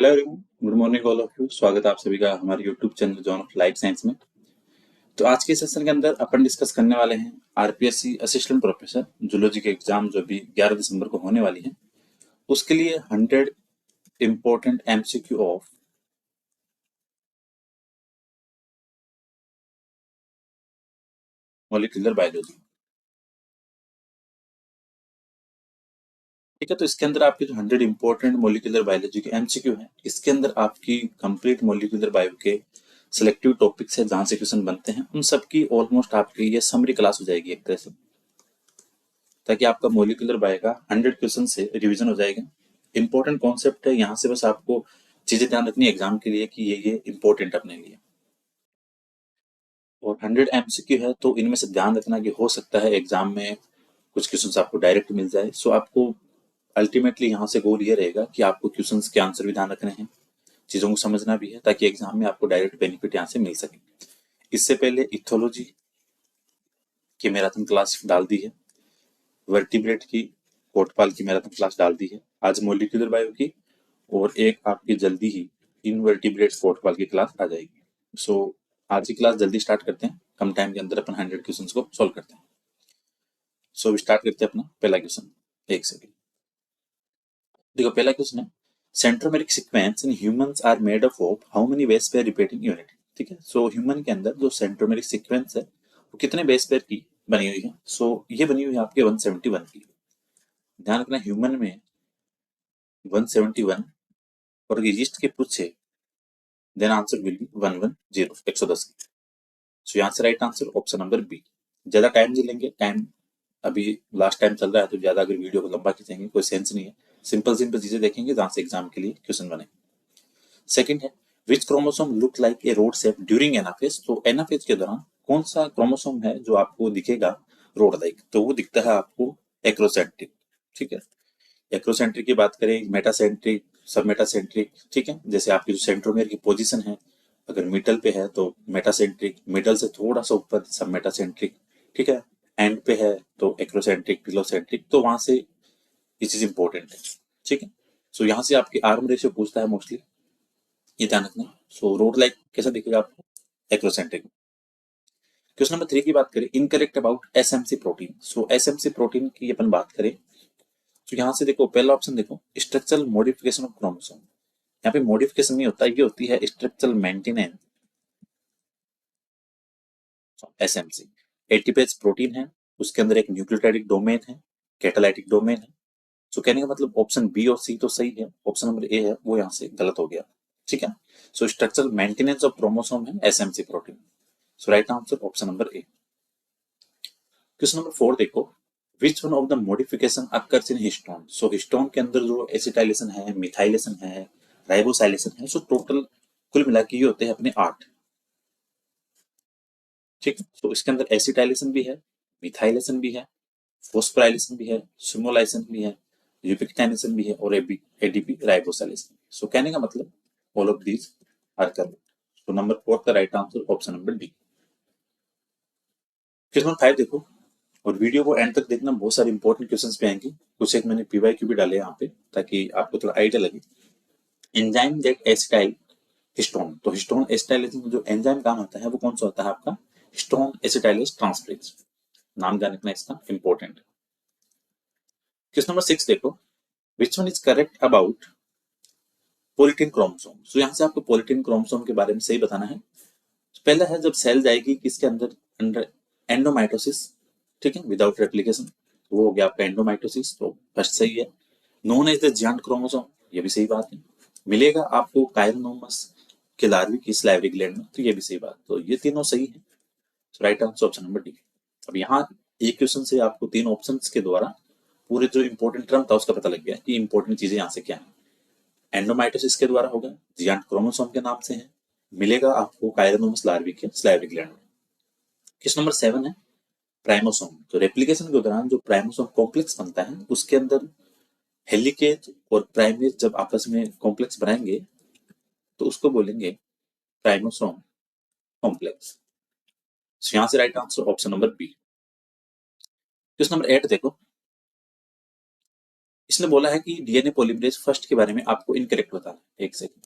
Hello everyone, good morning all of you. स्वागत है आप सभी का हमारे YouTube channel John of life science में। तो आज के सेशन के अंदर अपन डिस्कस करने वाले हैं आरपीएससी असिस्टेंट प्रोफेसर जूलॉजी के एग्जाम जो भी 11 दिसंबर को होने वाली है, उसके लिए 100 important MCQ of molecular biology. ठीक है, तो इसके अंदर आपके जो 100 इम्पोर्टेंट मॉलिक्यूलर बायोलॉजी के एमसीक्यू है, इसके अंदर आपकी कंप्लीट मॉलिक्यूलर बायो के सिलेक्टिव टॉपिक्स है जहां से क्वेश्चन बनते हैं, उन सबकी ऑलमोस्ट आपकी ये समरी क्लास हो जाएगी एक तरह से, ताकि आपका मॉलिक्यूलर बायो का 100 क्वेश्चन से रिवीजन हो जाएगा। इंपॉर्टेंट कॉन्सेप्ट है, यहाँ से बस आपको चीजें ध्यान रखनी है एग्जाम के लिए कि ये इंपॉर्टेंट अपने लिए। और 100 एमसीक्यू है तो इनमें से ध्यान रखना कि हो सकता है एग्जाम में कुछ क्वेश्चंस आपको डायरेक्ट मिल जाए। सो आपको अल्टीमेटली यहाँ से गोल ये रहेगा कि आपको क्वेश्चंस के आंसर भी ध्यान रखने हैं, चीजों को समझना भी है, ताकि एग्जाम में आपको डायरेक्ट बेनिफिट यहाँ से मिल सके। इससे पहले इथोलॉजी की मैराथन क्लास डाल दी है, वर्टिब्रेट की कोटपाल की मैराथन क्लास डाल दी है, आज मॉलिक्यूलर बायो की, और एक आपकी जल्दी ही इनवर्टिब्रेट्स कोटपाल की क्लास आ जाएगी। सो आज की क्लास जल्दी स्टार्ट करते हैं, कम टाइम के अंदर अपन 100 क्वेश्चंस को सॉल्व करते हैं। सो स्टार्ट करते हैं अपना पहला क्वेश्चन। एक सेकेंड, देखो पहला क्वेश्चन है, centromeric sequence in humans are made up of how many base pair repeating unit. ठीक है, सो ह्यूमन के अंदर जो सेंट्रोमेरिक सीक्वेंस है वो कितने बेस पेयर की बनी हुई है? सो ये बनी हुई है आपके 171 की। ध्यान रखना, ह्यूमन में 171 और लिस्ट के पूछे देन आंसर विल बी 110, 110 की। सो यहाँ से right answer option number B. ज्यादा टाइम नहीं लेंगे, टाइम अभी लास्ट टाइम चल रहा है, तो ज्यादा अगर वीडियो को लंबा खींचेंगे कोई सेंस नहीं है। सिंपल सिंपल चीजें देखेंगे जहां से एग्जाम के लिए क्वेश्चन बने। सेकंड है, which chromosome look like a rod shape during anaphase. तो एनाफेज के दौरान कौन सा क्रोमोसोम है जो आपको दिखेगा रोड लाइक? तो वो दिखता है आपको एक्रोसेंट्रिक। ठीक है, एक्रोसेंट्रिक की बात करें, मेटासेंट्रिक, सब मेटासेंट्रिक। ठीक है, जैसे आपकी जो सेंट्रोमियर की पोजीशन है, अगर मिडल पे है तो मेटासेंट्रिक, मिडल से थोड़ा सा ऊपर सब मेटासेंट्रिक। ठीक है, एंड पे है तो एक्रोसेंट्रिक, पिलोसेंट्रिक। तो वहां से ये चीज इंपॉर्टेंट है। ठीक है, सो यहाँ से आपकी आर्म रेशियो पूछता है मोस्टली, ये ध्यान रखना। सो रोड लाइक कैसा दिखेगा आपको? एक्रोसेंट्रिक। क्वेश्चन नंबर 3 की बात करें, incorrect about SMC protein. So SMC protein की अपन बात करें तो यहाँ से देखो पहला ऑप्शन देखो, स्ट्रक्चरल मॉडिफिकेशन ऑफ क्रोमोसोम। यहाँ पे मॉडिफिकेशन नहीं होता, ये होती है structural maintenance, SMC. ATPase protein है, उसके अंदर एक न्यूक्लियोटाइडिक डोमेन है, कैटालाइटिक डोमेन है। सो कहने का मतलब ऑप्शन बी और सी तो सही है, ऑप्शन नंबर ए है वो यहाँ से गलत हो गया। ठीक है, सो स्ट्रक्चरल मेंटेनेंस ऑफ क्रोमोसोम है SMC protein. So right answer option number A. Question number 4 देखो, which one of the modification occurs in histone. So histone के अंदर जो एसिटाइलेशन है, मिथाइलेशन है, राइबोसाइलेशन है, सो टोटल कुल मिला के ये होते हैं अपने 8। ठीक है, तो इसके अंदर एसिटाइलेशन भी है, मिथाइलेशन भी है, फॉस्फोराइलेशन भी है, सुमोलाइलेशन भी है, यूपिक्टाइनेशन भी है, और एडीपी राइबोसाइलेशन। सो कहने का मतलब all of these are correct. So number 4 का right answer option number D. Question number 5 देखो, और वीडियो को एंड तक देखना, बहुत सारे इंपॉर्टेंट क्वेश्चंस भी आएंगे। कुछ एक मैंने पीवाईक्यू भी डाले यहाँ पे ताकि आपको थोड़ा आइडिया लगे। Enzyme that acetyl histone. तो हिस्टोन एसिटाइलेशन में जो एंजाइम काम होता है वो कौन सा होता है आपका? Histone acetylase transferase. नाम ध्यान रखना इसका, इंपॉर्टेंट। क्वेश्चन नंबर 6 देखो, which one is correct about polytene chromosome. So यहाँ से आपको पोलिटिन क्रोमोसोम के बारे में सही बताना है। पहला है, जब सेल जाएगी किसके अंदर? अंडर एंडोमाइटोसिस। ठीक है, विदाउट रेप्लिकेशन, वो हो गया आपका एंडोमाइटोसिस, तो फर्स्ट सही है। Known as the giant chromosome, ये भी सही बात है। मिलेगा आपको कायरोनोमस के लार्वी की स्लाइवरी ग्लैंड में, तो ये भी सही बात। तो ये तीनों सही है, right answer option number D. अब यहाँ एक क्वेश्चन से आपको 3 ऑप्शंस के द्वारा पूरे जो इंपॉर्टेंट टर्म था उसका पता लग गया कि इंपॉर्टेंट चीजें यहाँ से क्या है। एंडोमाइटोसिस के द्वारा होगा, जियांट क्रोमोसोम के नाम से है, मिलेगा आपको कायरोनोमस लार्वी के स्लाइवरी ग्लैंड में। क्वेश्चन नंबर 7 है, प्राइमोसोम। तो रेप्लिकेशन के दौरान जो प्राइमोसोम कॉम्प्लेक्स बनता है उसके अंदर हेलिकेज और प्राइमेज जब आपस में कॉम्प्लेक्स बनाएंगे तो उसको बोलेंगे प्राइमोसोम कॉम्प्लेक्स। यहाँ से right answer option number B. Question number 8 देखो, स्ट्रक्चरल मॉडिफिकेशन ऑफ क्रोमोसोम। तो यहाँ से आपको पोलिटिन क्रोमोसोम के बारे में सही बताना है। पहला है, जब सेल जाएगी किसके अंदर? अंडर एंडोमाइटोसिस, तो फर्स्ट सही है। Known as the giant chromosome, ये भी सही बात है। मिलेगा आपको कायरोनोमस के लार्वी की स्लाइवरी ग्लैंड में। क्वेश्चन नंबर 9 देखो, which one of the modification occurs in histone. So histone acetylase transferase. इसने बोला है कि डीएनए पॉलीमरेज फर्स्ट के बारे में आपको इनकरेक्ट बताना है। एक सेकंड।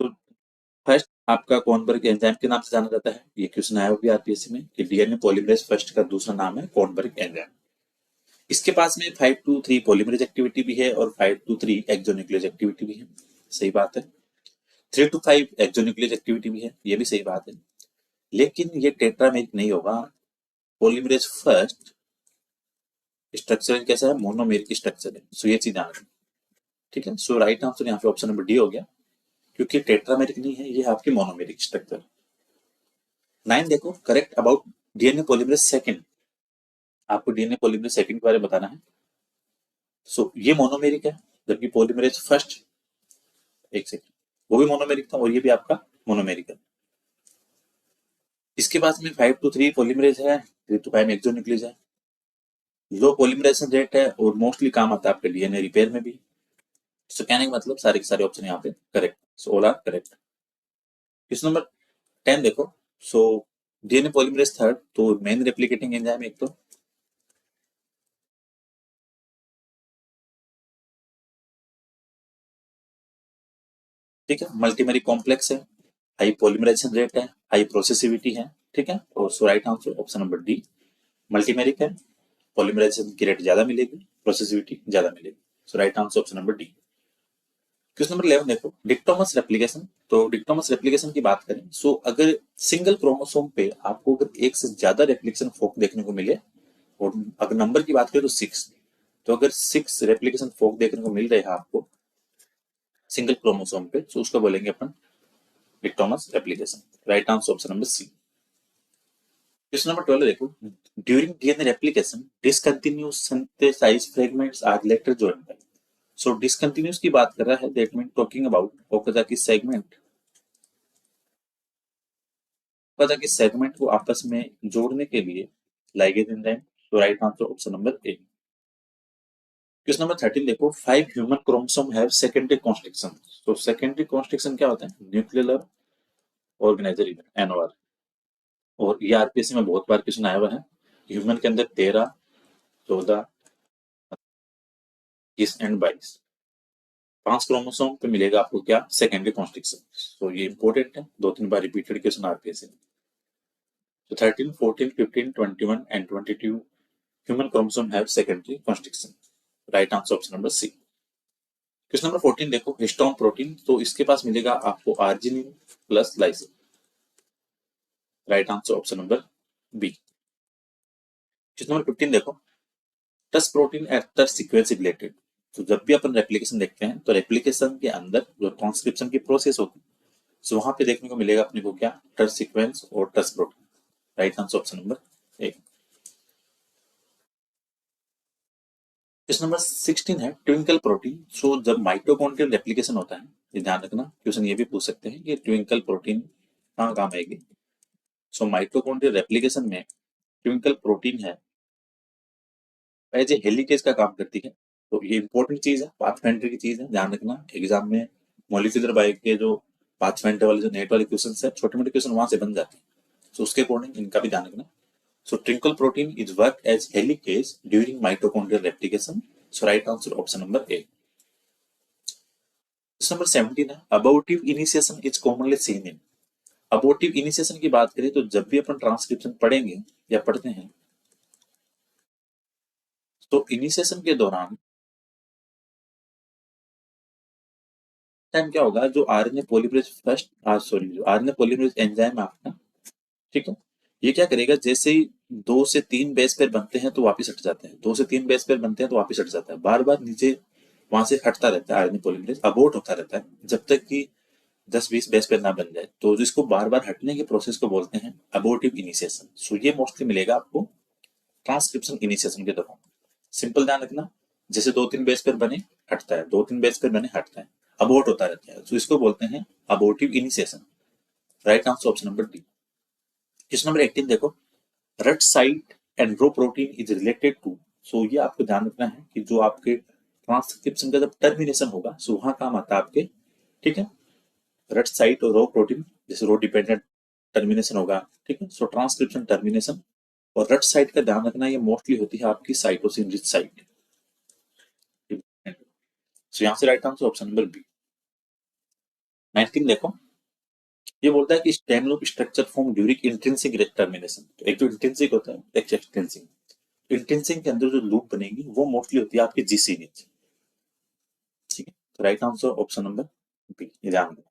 तो फर्स्ट आपका कॉर्नबर्ग एंजाइम के नाम से जाना जाता है। ये क्वेश्चन आया हुआ आरपीएससी में कि डीएनए पॉलीमरेज फर्स्ट का दूसरा नाम है कॉर्नबर्ग एंजाइम। इसके पास में 5 to 3 पॉलीमरेज एक्टिविटी भी है और 5 to 3 एक्सोन्यूक्लियस एक्टिविटी भी है। सही बात है। 3 to 5 एक्सोन्यूक्लियस एक्टिविटी भी है, ये भी सही बात है। लेकिन ये टेट्रामेरिक नहीं होगा। पॉलीमरेज फर्स्ट स्ट्रक्चर कैसा है, मोनोमेरिक स्ट्रक्चर है। सो ये चीज ध्यान रखना, ठीक है। सो राइट आंसर यहाँ पे ऑप्शन नंबर डी हो गया, क्योंकि टेट्रामेरिक नहीं है, ये आपकी मोनोमेरिक स्ट्रक्चर। 9 देखो, correct about DNA polymerase second. आपको डीएनए पॉलीमरेज सेकंड के बारे में बताना है। सो ये मोनोमेरिक है, जबकि पॉलीमरेज फर्स्ट, एक सेकंड, वो भी मोनोमेरिक था और ये भी आपका मोनोमेरिक है। इसके पास में 5 to 3 पॉलीमरेज है, 3 to 5 एक्सोन्यूक्लियस है। लो पॉलीमराइजेशन रेट है और मोस्टली काम आता है आपके डीएनए रिपेयर में भी। सो कहने का मतलब सारे के सारे ऑप्शन यहाँ पे correct, so all are correct. Question number 10 देखो। सो डीएनए पॉलीमरेज थर्ड, तो मेन रेप्लिकेटिंग एंजाइम एक तो ठीक है, मल्टीमेरी कॉम्प्लेक्स है, हाई पॉलीमराइजेशन रेट है, हाई प्रोसेसिविटी है, ठीक है। और so right answer option number D, multimeric है, पॉलीमराइजेशन की रेट ज्यादा मिलेगी, प्रोसेसिविटी ज्यादा मिलेगी। So right answer option number D. Question number 11 देखो, डिक्टोमस रेप्लिकेशन। तो डिक्टोमस रेप्लिकेशन की बात करें, सो अगर सिंगल क्रोमोसोम पे आपको अगर एक से ज्यादा रेप्लिकेशन फोक देखने को मिले, और अगर नंबर की बात करें तो 6, तो अगर 6 रेप्लिकेशन फोक देखने को मिल रहे हैं आपको सिंगल क्रोमोसोम पे, तो उसको बोलेंगे अपन dichotomous replication. Right answer option number C. Question number 12 देखो, during DNA replication discontinuous synthesize fragments are later joined by. So discontinuous की बात कर रहा है, that mean talking about Okazaki segment. Okazaki segment को आपस में जोड़ने के लिए लाइगेज एंजाइम। तो right answer option number A. Question number 13 देखो, 5 human chromosome have secondary constriction. तो सेकेंडरी कॉन्स्ट्रिक्शन क्या होता है, न्यूक्लियर ऑर्गेनाइजर एनओआर। और ये आरपीएससी में बहुत बार क्वेश्चन आया हुआ है। ह्यूमन के अंदर 13, 14, 21 एंड 22, 5 क्रोमोसोम पे मिलेगा आपको क्या, सेकेंडरी कॉन्स्ट्रिक्शन। तो ये इंपॉर्टेंट है, 2-3 बार रिपीटेड क्वेश्चन आरपीएससी में। तो 13, 14, 15, 21 and 22 human chromosome have secondary constriction. Right answer option number C. Question number 14 देखो, हिस्टोन प्रोटीन। तो इसके पास मिलेगा आपको arginine plus lysine. Right answer option number B. Question number 15 देखो, टस प्रोटीन एट सीक्वेंस रिलेटेड। तो जब भी अपन रेप्लिकेशन देखते हैं, तो रेप्लिकेशन के अंदर जो ट्रांसक्रिप्शन की प्रोसेस होती है, सो वहां पे देखने को मिलेगा अपने को क्या, टस सीक्वेंस और टस protein. Right answer option number A. Question number 16 है, ट्विंकल प्रोटीन। सो जब माइटोकॉन्ड्रियल रेप्लिकेशन होता है, ये ध्यान रखना, क्वेश्चन ये भी पूछ सकते हैं कि ट्विंकल प्रोटीन कहाँ काम आएगी। सो माइटोकॉन्ड्रियल रेप्लिकेशन में ट्विंकल प्रोटीन है, एज ए हेलिकेज का काम करती है। तो ये इंपॉर्टेंट चीज है, पाथफाइंडर की चीज है, ध्यान रखना। एग्जाम में मॉलिक्यूलर बायो के जो पाथफाइंडर वाले जो नेट वाले क्वेश्चन है, छोटे मोटे क्वेश्चन वहां से बन जाते हैं। तो उसके अकॉर्डिंग इनका भी ध्यान रखना। So twinkle protein is work as helicase during mitochondrial replication. So right answer option number A. Question number 17 है, abortive initiation is commonly seen in। abortive initiation की बात करें तो जब भी अपन ट्रांसक्रिप्शन पढ़ेंगे या पढ़ते हैं, तो इनिशिएशन के दौरान टाइम क्या होगा, जो आरएनए पॉलीमरेज फर्स्ट, सॉरी, जो आरएनए पॉलीमरेज एंजाइम है आपका, ठीक है, ये क्या करेगा, जैसे ही 2 से 3 बेस पेयर बनते हैं तो वापिस हट जाते हैं, 2 से 3 बेस पेयर बनते हैं तो वापिस हट जाता है, बार बार नीचे वहां से हटता रहता है। आरएनए पॉलीमरेज अबोर्ट होता रहता है जब तक कि 10-20 बेस पेयर ना बन जाए। तो जिसको बार बार हटने के प्रोसेस को बोलते हैं अबोर्टिव इनिशिएशन। सो ये मोस्टली मिलेगा आपको ट्रांसक्रिप्शन इनिशिएशन के दौरान। सिंपल ध्यान रखना, जैसे 2-3 बेस पेयर बने हटता है, 2-3 बेस पेयर बने हटता है, अबोर्ट होता रहता है, तो इसको बोलते हैं abortive initiation. Right answer option number D. Question number 18 देखो, rut site and rho protein is related to. So ये आपको ध्यान रखना है कि जो आपके ट्रांसक्रिप्शन का जब टर्मिनेशन होगा, सो वहां काम आता है आपके, ठीक है, रट साइट और रो प्रोटीन। जैसे रो डिपेंडेंट टर्मिनेशन होगा, ठीक है, सो ट्रांसक्रिप्शन टर्मिनेशन और रट साइट का ध्यान रखना, ये मोस्टली होती है आपकी साइटोसिन रिच साइट। सो यहाँ से right answer option number B. 19 देखो, ये बोलता है कि stem loop structure form during intrinsic termination. तो एक तो इंट्रिंसिक होता है, एक एक्सट्रिंसिक। इंट्रिंसिक के अंदर जो लूप बनेगी वो मोस्टली होती है आपकी जीसी नीचे। ठीक है, तो right answer option number B, ये ध्यान रखना।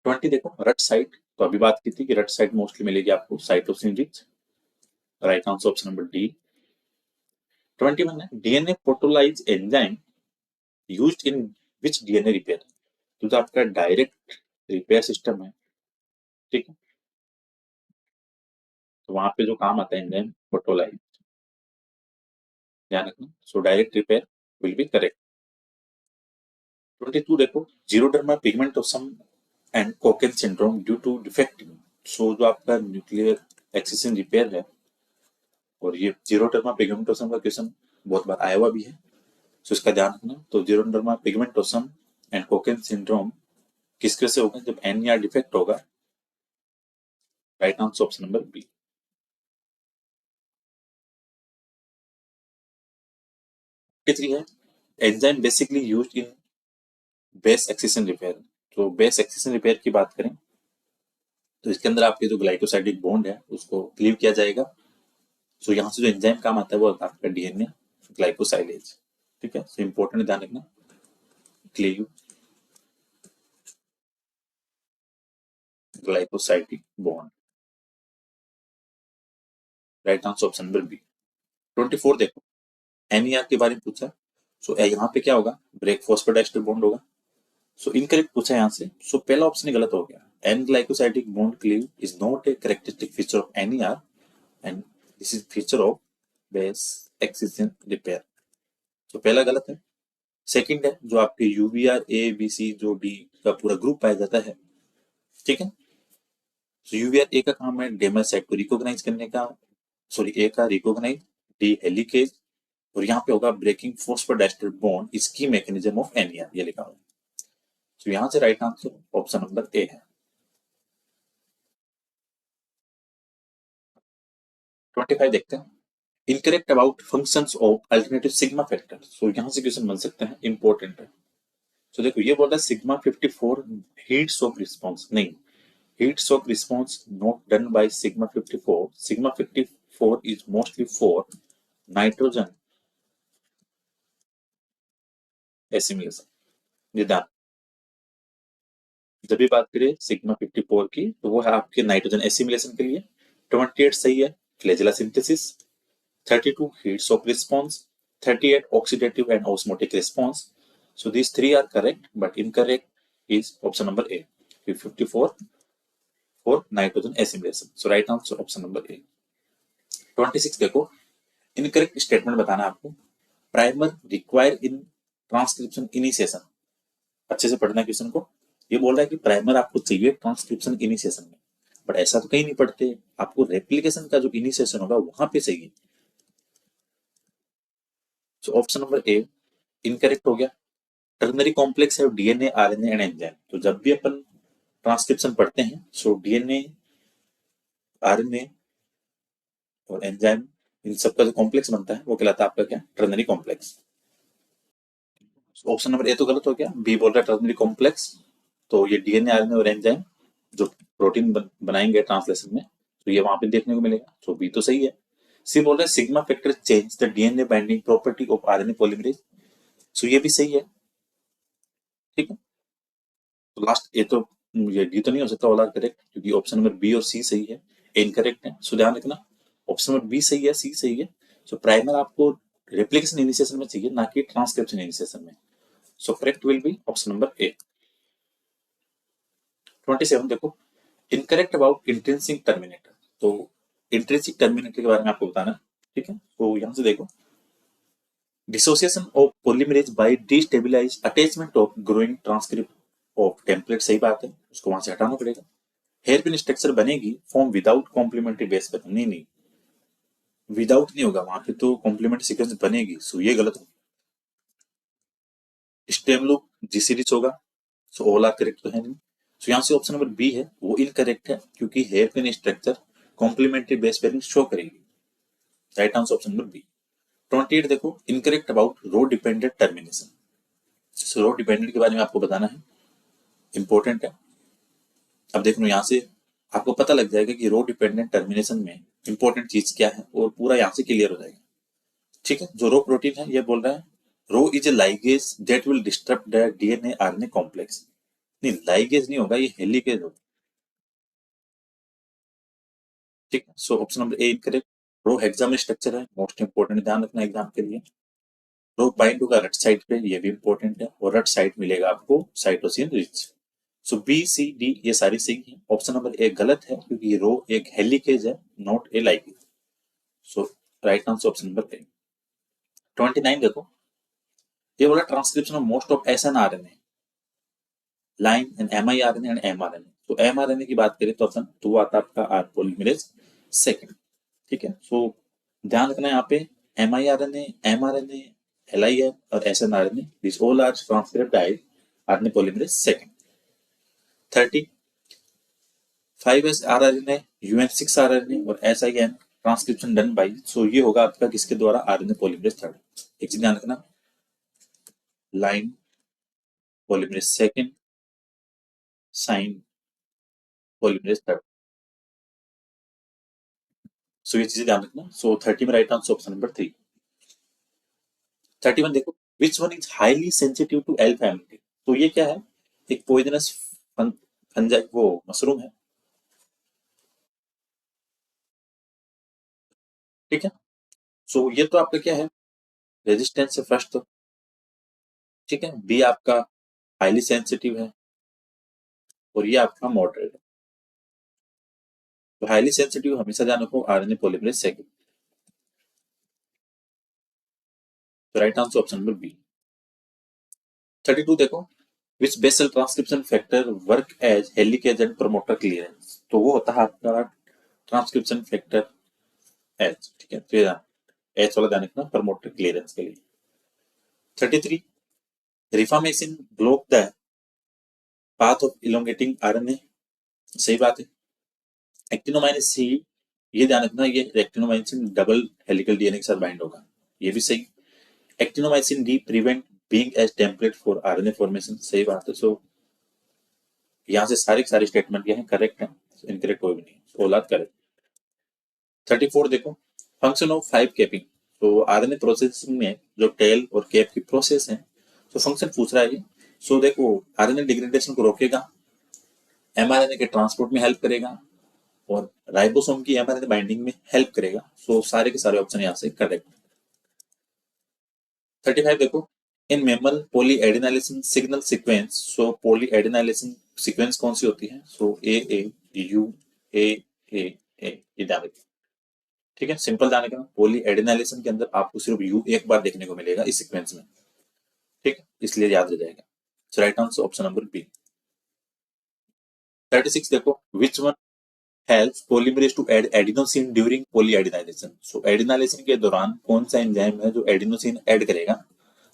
20 देखो, रट साइट, तो अभी बात की थी कि रट साइट मोस्टली मिलेगी आपको cytosine rich. Right answer option number D. 21 है, DNA photolyase enzyme used in which DNA repair. तो जो आपका डायरेक्ट रिपेयर सिस्टम है, ठीक है, तो वहां पे जो काम आता है एंजाइम प्रोटोलाइज, ध्यान रखना। So direct repair will be correct. 22 देखो, xeroderma pigmentosum and Cockayne syndrome due to defect. So जो आपका न्यूक्लियर एक्सिसन रिपेयर है, और ये जीरोडर्मा पिगमेंटोसम का क्वेश्चन बहुत बार आया हुआ भी है, सो इसका ध्यान रखना। तो xeroderma pigmentosum and Cockayne syndrome किसके से होगा, जब एनईआर डिफेक्ट होगा। Right answer option number B. 3 है, enzyme basically used in base excision repair. तो बेस एक्सिसन रिपेयर की बात करें तो इसके अंदर आपके जो ग्लाइकोसाइडिक बॉन्ड है उसको क्लीव किया जाएगा। सो यहाँ से जो एंजाइम काम आता है वो आपका डीएनए ग्लाइकोसाइलेज। ठीक है, सो इंपॉर्टेंट ध्यान रखना, cleave glycosidic bond. Right answer option number B. 24 देखो, एनईआर के बारे में पूछा। सो यहाँ पे क्या होगा, ब्रेक फॉस्फोडाइस्टर बॉन्ड होगा। सो इनकरेक्ट पूछा यहाँ से, सो पहला ऑप्शन ही गलत हो गया। N glycosidic bond cleave is not a characteristic feature of NER and this is feature of base excision repair. तो पहला गलत है। सेकंड है, जो आपके यूबीआर ए बी सी जो डी का पूरा ग्रुप पाया जाता है, ठीक है, तो यूबीआर ए का काम है डेमर साइट को रिकॉग्नाइज करने का, सॉरी ए का रिकॉग्नाइज, डी हेलिकेज, और यहाँ पे होगा breaking phosphodiester bond is key mechanism of NER, ये लिखा हुआ है। तो यहाँ से right answer option number A है। 25 देखते हैं, incorrect about functions of alternative sigma factor. So यहाँ से क्वेश्चन बन सकते हैं, इंपॉर्टेंट है। सो देखो, ये बोल रहा है सिग्मा 54 हीट शॉक रिस्पॉन्स, नहीं, heat shock response not done by sigma 54. Sigma 54 is mostly for nitrogen assimilation। निदान, जब भी बात करें सिग्मा 54 की तो वो है आपके नाइट्रोजन एसिमिलेशन के लिए। 28 सही है, flagella synthesis. 32 heat shock response. 38 oxidative and osmotic response. So these three are correct, but incorrect is option number A, 54 for nitrogen assimilation. So right answer option number A. 26 देखो, incorrect statement बताना आपको। Primer require in transcription initiation. अच्छे से पढ़ना question को। ये बोल रहा है कि प्राइमर आपको चाहिए ट्रांसक्रिप्शन इनिशिएशन में, बट ऐसा तो कहीं नहीं पढ़ते, आपको रेप्लिकेशन का जो इनिशिएशन होगा वहां पे चाहिए। सो ऑप्शन नंबर ए इनकरेक्ट हो गया। टर्नरी कॉम्प्लेक्स है डीएनए आरएनए एंड एंजाइम। तो जब भी अपन ट्रांसक्रिप्शन पढ़ते हैं, सो डीएनए आरएनए और एंजाइम, इन सबका जो कॉम्प्लेक्स बनता है वो कहलाता है आपका क्या, टर्नरी कॉम्प्लेक्स। ऑप्शन नंबर ए तो गलत हो गया, बी बोल रहा है टर्नरी कॉम्प्लेक्स। तो ये डीएनए आरएनए और एंजाइम जो प्रोटीन बनाएंगे ट्रांसलेशन में, तो ये वहां पे देखने को मिलेगा। तो बी तो सही है। सी बोल रहा है sigma factor change the DNA binding property of RNA polymerase. So ये भी सही है, ठीक है। तो लास्ट ए तो, ये डी तो नहीं हो सकता ऑल आर करेक्ट, क्योंकि ऑप्शन नंबर बी और सी सही है, ए इनकरेक्ट है। सो ध्यान रखना, ऑप्शन नंबर बी सही है, सी सही है। सो प्राइमर आपको रेप्लिकेशन इनिशिएशन में चाहिए, ना कि ट्रांसक्रिप्शन इनिशिएशन में। So correct will be option number ए। 27 देखो, इनकरेक्ट अबाउट इंट्रिंसिक टर्मिनेटर। तो इंट्रिंसिक टर्मिनेटर के बारे में आपको बताना, ठीक है। तो यहां से देखो, dissociation of polymerase by destabilize attachment of growing transcript of template, सही बात है, उसको वहां से हटाना पड़ेगा। हेयरपिन स्ट्रक्चर बनेगी फॉर्म विदाउट कॉम्प्लीमेंट्री बेस पर, नहीं नहीं, विदाउट नहीं होगा, वहां पे तो कॉम्प्लीमेंट्री सीक्वेंस बनेगी। सो ये गलत होगा। स्टेम लूप जीसीडीच होगा। सो ऑल आर करेक्ट तो है नहीं। सो यहाँ से ऑप्शन नंबर बी है वो इनकरेक्ट है, क्योंकि hairpin structure complementary base pairing show करेगी। Right answer option number B. 28 देखो, incorrect about rho dependent termination. Rho dependent के बारे में आपको बताना है, इंपॉर्टेंट है। अब देखो यहाँ से आपको पता लग जाएगा कि रो डिपेंडेंट टर्मिनेशन में इंपॉर्टेंट चीज क्या है और पूरा यहाँ से क्लियर हो जाएगा। ठीक है, जो रो प्रोटीन है ये बोल रहा है rho is a ligase that will disturb the DNA RNA complex. नहीं, लाइगेज नहीं होगा, ये हेलिकेज होगा। ठीक है, so option number A incorrect. Rho hexamer structure है, मोस्ट इंपोर्टेंट, ध्यान रखना एग्जाम के लिए। रो बाइंड होगा रट साइड पे, ये भी इंपॉर्टेंट है, और रट साइड मिलेगा आपको साइटोसिन रिच। सो बी सी डी ये सारी सही है। ऑप्शन नंबर ए गलत है क्योंकि रो एक हेलिकेज है, not a ligase. So right answer option number A. 29 देखो, ये बोला transcription of most of S N R N A line and M I R N A and M R N A. तो M R N ए की बात करें तो option तो वो आता है आपका आर पॉलीमरेज सेकेंड। ठीक है, सो ध्यान रखना है यहाँ पे M I R N A, M R N A, L I N और S N R N A, this all are transcribed by R N A polymerase second. 30 5s R R N A, U N 6 R R N A और S I N transcription done by, so ये होगा आपका किसके द्वारा, R N A polymerase third. एक चीज ध्यान रखना, LINE polymerase second, sign polymerase third. So ये चीजें ध्यान रखना। सो 30 में राइट आंसर ऑप्शन नंबर 3। 31 देखो, which one is highly sensitive to alpha एमिनिन। तो ये क्या है, एक पॉइजनस फंजाई वो मशरूम है। ठीक है, सो ये तो आपका क्या है, रेजिस्टेंस है फर्स्ट तो। ठीक है, बी आपका हाईली सेंसिटिव है और ये आपका मॉडरेट है। तो हाईली सेंसिटिव हमेशा ध्यान रखो, आरएनए पॉलीमरेज सेकेंड। तो right answer option number B. 32 देखो, which basal transcription factor work as helicase and promoter clearance. तो वो होता है आपका ट्रांसक्रिप्शन फैक्टर एच। ठीक है, तो ये एच वाला ध्यान रखना प्रमोटर क्लियरेंस के लिए। 33 reformation block the path of elongating RNA. सही बात है। एक्टिनोमाइसिन सी, ये ध्यान रखना, ये एक्टिनोमाइसिन डबल हेलिकल डीएनए के साथ बाइंड होगा, ये भी सही। Actinomycin D prevent being as template for RNA formation. सही बात है। सो यहाँ से सारे स्टेटमेंट क्या है, करेक्ट है, इनकरेक्ट कोई भी नहीं, औलाद करेक्ट। 34 देखो, फंक्शन ऑफ 5 कैपिंग। तो आरएनए प्रोसेसिंग में जो टेल और कैप की प्रोसेस है, तो फंक्शन पूछ रहा है ये। सो देखो, आरएनए डिग्रेडेशन को रोकेगा, एमआरएनए के ट्रांसपोर्ट में हेल्प करेगा और राइबोसोम की एमआरएनए बाइंडिंग में हेल्प करेगा। सो सारे के सारे ऑप्शन यहाँ से करेक्ट। 35 देखो, in mammal poly adenylation signal sequence. So poly adenylation sequence कौन सी होती है, सो ए यू ए ए ए, ये ध्यान रखिए। ठीक है, सिंपल ध्यान रखना, पॉली एडिनाइलेशन के अंदर आपको सिर्फ यू एक बार देखने को मिलेगा इस सीक्वेंस में। ठीक है, इसलिए याद रह जाएगा। So right answer option number B. 36 देखो, which one helps polymerase to add adenosine during polyadenylation. So adenylation के दौरान कौन सा एंजाइम है जो एडिनोसिन ऐड करेगा,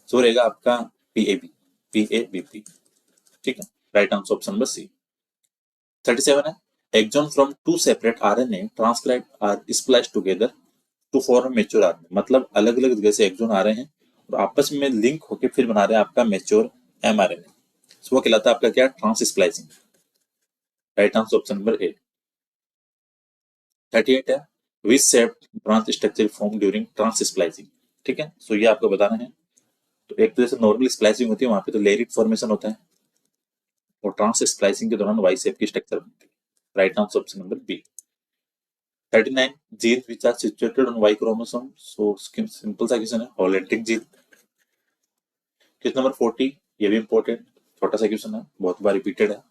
सो रहेगा आपका पीएबी, पीएबीपी। ठीक है, right answer option number C. 37 है, exon from two separate RNA transcribe are spliced together to form mature RNA. मतलब अलग अलग जगह से एक्सॉन आ रहे हैं और आपस में लिंक होकर फिर बना रहे हैं आपका मैच्योर एमआरएनए। सो वो कहलाता है आपका क्या, trans splicing. Right answer option number A. 38 है, which shaped branch structure form during trans splicing. ठीक है, सो ये आपको बताना है। तो एक तो जैसे नॉर्मल स्प्लाइसिंग होती है वहां पे तो लेरिट फॉर्मेशन होता है और ट्रांस स्प्लाइसिंग के दौरान वाई शेप की स्ट्रक्चर बनती है। Right answer option number B. 39 genes which are situated on Y chromosome. So simple सा क्वेश्चन है, होलेंटिक जीन। क्वेश्चन नंबर 40, ये भी इंपॉर्टेंट, छोटा सा क्वेश्चन है, बहुत बार रिपीटेड है।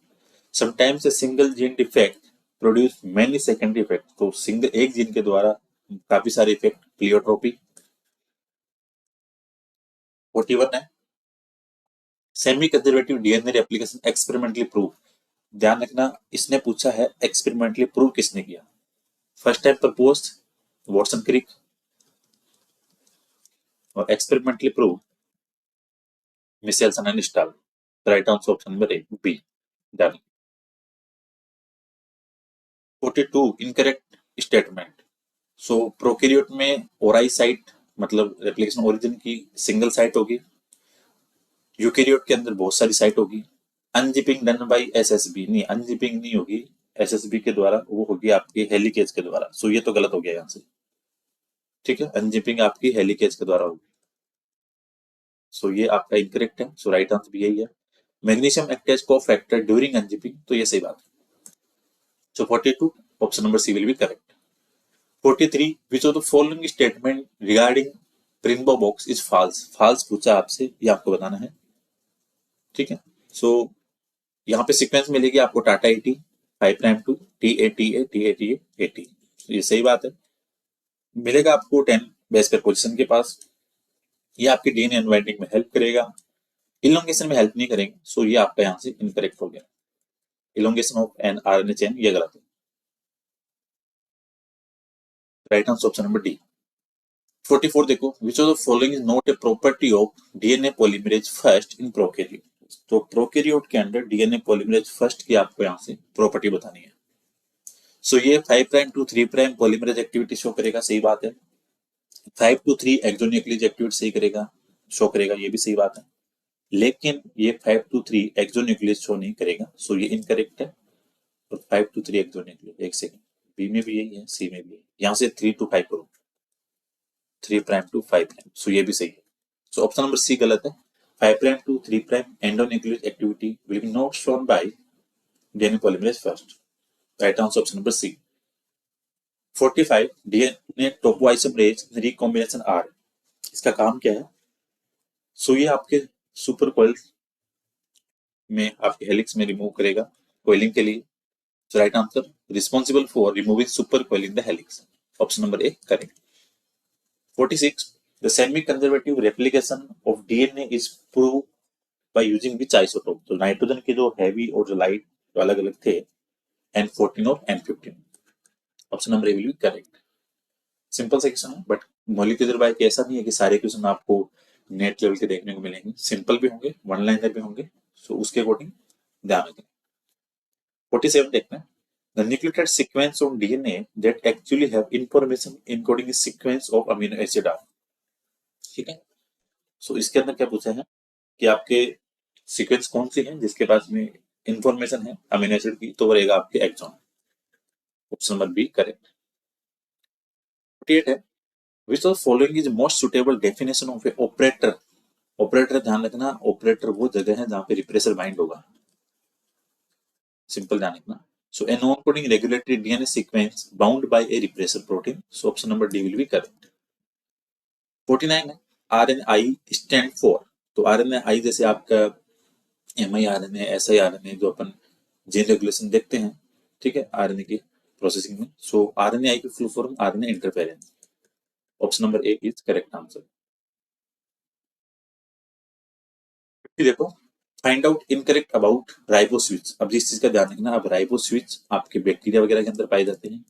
Sometimes a single gene defect produce many secondary effect. तो सिंगल एक जीन के द्वारा काफी सारे इफेक्ट, प्लियोट्रोपी। 41 है, semi conservative DNA replication experimentally prove. ध्यान रखना, इसने पूछा है एक्सपेरिमेंटली प्रूव किसने किया। First time proposed Watson Crick और experimentally prove Meselson and Stahl. Right answer option number A B. Done. 42 incorrect, statement. So prokaryote में ओराई साइट मतलब रेप्लिकेशन ओरिजिन की सिंगल साइट होगी, यूकैरियोट के अंदर बहुत सारी साइट होगी। अनजिपिंग डन बाय एसएसबी, नहीं अनजिपिंग नहीं होगी एसएसबी के द्वारा, वो होगी आपकी हेलिकेज के द्वारा। सो ये तो गलत हो गया यहाँ से, ठीक है, अनजिपिंग आपकी हेलिकेज के द्वारा होगी। सो ये आपका इनकरेक्ट है, सो राइट आंसर भी यही है। Magnesium act as cofactor during unzipping, तो ये सही बात है। So 42 option number C will be correct. 43 which of the following statement regarding Pribnow box is false, false पूछा आपसे, ये आपको बताना है, ठीक है। सो यहाँ पे सीक्वेंस मिलेगी आपको TATA 80 5 prime to TA TA TA 80, ये सही बात है। मिलेगा आपको 10 बेस पेयर पोजीशन के पास, ये आपके डीएनए अनवाइंडिंग में हेल्प करेगा, इलोंगेशन में हेल्प नहीं करेंगे। सो ये आपका यहाँ से इनकरेक्ट हो गया, elongation of an RNA chain ये गलत है। Right answer option number D. 44 देखो, which of the following is not a property of DNA polymerase first in prokaryote. तो प्रोकैरियोट के अंदर डीएनए पॉलीमरेज फर्स्ट की आपको यहाँ से प्रॉपर्टी बतानी है। सो ये 5 prime to 3 prime polymerase activity show करेगा, सही बात है। 5 to 3 एक्सोन्यूक्लियस एक्टिविटी सही करेगा, शो करेगा, ये भी सही बात है। लेकिन ये 5 to 3 एक्सोन्यूक्लियस शो नहीं करेगा, सो ये इनकरेक्ट है। और 5 to 3 एक्सोन्यूक्लियस, एक सेकंड, बी में भी यही है, सी में भी है, यहाँ से 3 to 5 करो, 3 प्राइम टू 5 प्राइम, सो ये भी सही है। सो ऑप्शन नंबर सी गलत है। 5 prime to 3 prime endonuclease activity will be not shown by DNA polymerase first. Right answer option number C. 45 DNA topoisomerase recombination are, इसका काम क्या है? सो ये आपके सुपर कॉइल में आपके हेलिक्स में रिमूव करेगा कोइलिंग के लिए। So right answer responsible for removing super coil in the helix, option number A correct. 46 the semi conservative replication of DNA is proved by using which isotope। तो nitrogen के जो heavy और जो light जो अलग अलग थे N14 और N15, option number A will be correct. Simple सा क्वेश्चन है, बट मौलिक बाय के ऐसा नहीं है कि सारे क्वेश्चन आपको नेट लेवल के देखने को मिलेंगे, सिंपल भी होंगे, वन लाइनर भी होंगे, सो उसके अकॉर्डिंग ध्यान रखें। 47 देखना है, the nucleotide sequence of DNA that actually have information encoding the sequence of amino acid are, ठीक है। सो इसके अंदर क्या पूछा है कि आपके सीक्वेंस कौन सी है जिसके पास में इंफॉर्मेशन है अमीनो एसिड की, तो वो रहेगा आपके exon, option number B correct. 48 है, which of following is most suitable definition of a operator. Operator ध्यान रखना, ऑपरेटर वो जगह है जहां पे रिप्रेसर बाइंड होगा, सिंपल ध्यान रखना। So a non coding regulatory DNA sequence bound by a repressor protein, so option number D will be correct. 49 है, आरएनआई स्टैंड फॉर। तो आरएनआई जैसे आपका mRNA siRNA जो अपन जीन रेगुलेशन देखते हैं, ठीक है, आरएनए की प्रोसेसिंग में। सो आरएनआई की full form RNA interference, option number A is correct answer. देखो, find out incorrect about riboswitch. अब जिस चीज का ध्यान रखना, अब राइबो स्विच आपके बैक्टीरिया वगैरह के अंदर पाए जाते हैं।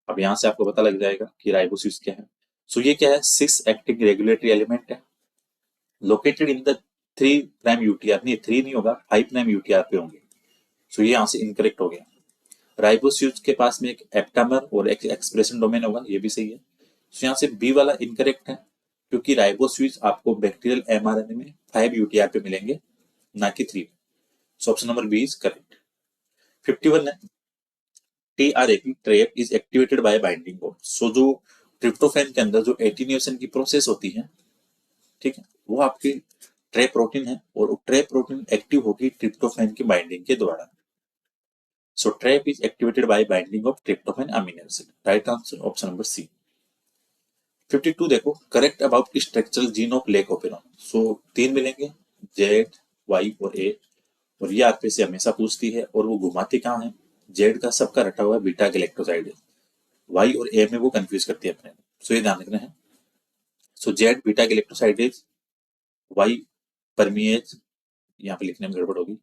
अब यहाँ से आपको पता लग जाएगा कि राइबो स्विच क्या है। सो ये क्या है, 6 एक्टिंग रेगुलेटरी एलिमेंट है, located in the 3 prime UTR, नहीं 3 नहीं होगा, 5 प्राइम यूटीआर पे होंगे। सो ये यहाँ से इनकरेक्ट हो गया। राइबोस्यूज के पास में एक एप्टामर और एक एक्सप्रेशन डोमेन होगा, ये भी सही है। तो यहाँ से बी वाला इनकरेक्ट है, क्योंकि राइबोस्यूज आपको बैक्टीरियल एमआरएनए में 5 यूटीआर पे मिलेंगे, ना कि 3। So option number B is correct. 51 है, TRAP TRAP is activated by binding board. So जो ट्रिप्टोफैन के अंदर जो एटीन्यूएशन की प्रोसेस होती है, ठीक है, वो आपकी ट्रैप प्रोटीन है, और ट्रैप प्रोटीन एक्टिव होगी ट्रिप्टोफैन की बाइंडिंग के द्वारा। So trap is activated by binding of tryptophan amino acid. Right answer option number C. 52 देखो, correct about structural gene of lac operon. So 3 मिलेंगे, जेड, वाई और ए, और ये आपसे से हमेशा पूछती है, और वो घुमाती कहाँ है, जेड का सबका रटा हुआ है बीटा गैलेक्टोसाइड, वाई और ए में वो कंफ्यूज करती है अपने। सो ये ध्यान रखना है। So Z beta galactosidase, Y permease, यहाँ पे लिखने में गड़बड़ होगी,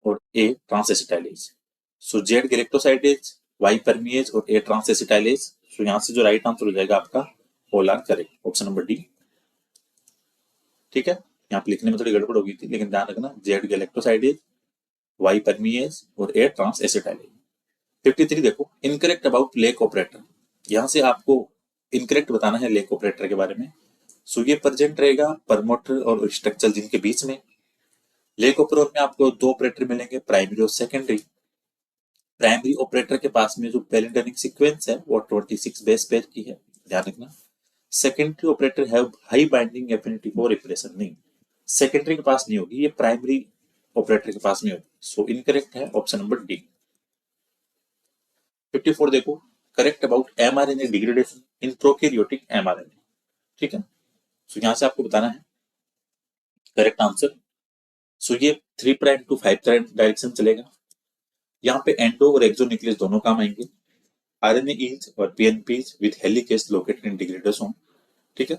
और A transacetylase. So Z galactosidase, Y permease और ए ट्रांसएसिटाइलेज। सो यहाँ से जो राइट आंसर हो जाएगा आपका all are correct, option number D, ठीक है। यहाँ पे लिखने में थोड़ी गड़बड़ हो गई थी, लेकिन ध्यान रखना जेड गैलेक्टोसाइडेज, वाई परमिएज और ए ट्रांसएसिटाइलेज। 53 देखो, इनकरेक्ट अबाउट लेक ऑपरेटर। यहां से आपको इनकरेक्ट बताना है लेक ऑपरेटर के बारे में। सो ये प्रेजेंट रहेगा प्रमोटर और स्ट्रक्चर जिनके बीच में। लेक ऑपरेटर में आपको दो ऑपरेटर मिलेंगे, प्राइमरी और सेकेंडरी। प्राइमरी ऑपरेटर के पास में जो पैलिंड्रोमिक सीक्वेंस है वो 26 बेस पेयर की है, ध्यान रखना। Secondary operator have high binding affinity for repression, नहीं, सेकेंडरी के पास नहीं होगी, ये प्राइमरी ऑपरेटर के पास में होगी। सो इनकरेक्ट है ऑप्शन नंबर डी। 54 देखो, correct about mRNA degradation in prokaryotic mRNA, ठीक है। सो यहां से आपको बताना है करेक्ट आंसर। सो ये 3 प्राइम टू 5 प्राइम डायरेक्शन चलेगा। यहाँ पे एंडो और एक्सो न्यूक्लियस दोनों काम आएंगे। आरएनए इज और पीएनपीज विद हेलिकेज लोकेटेड इन डिग्रेडोसोम, ठीक है।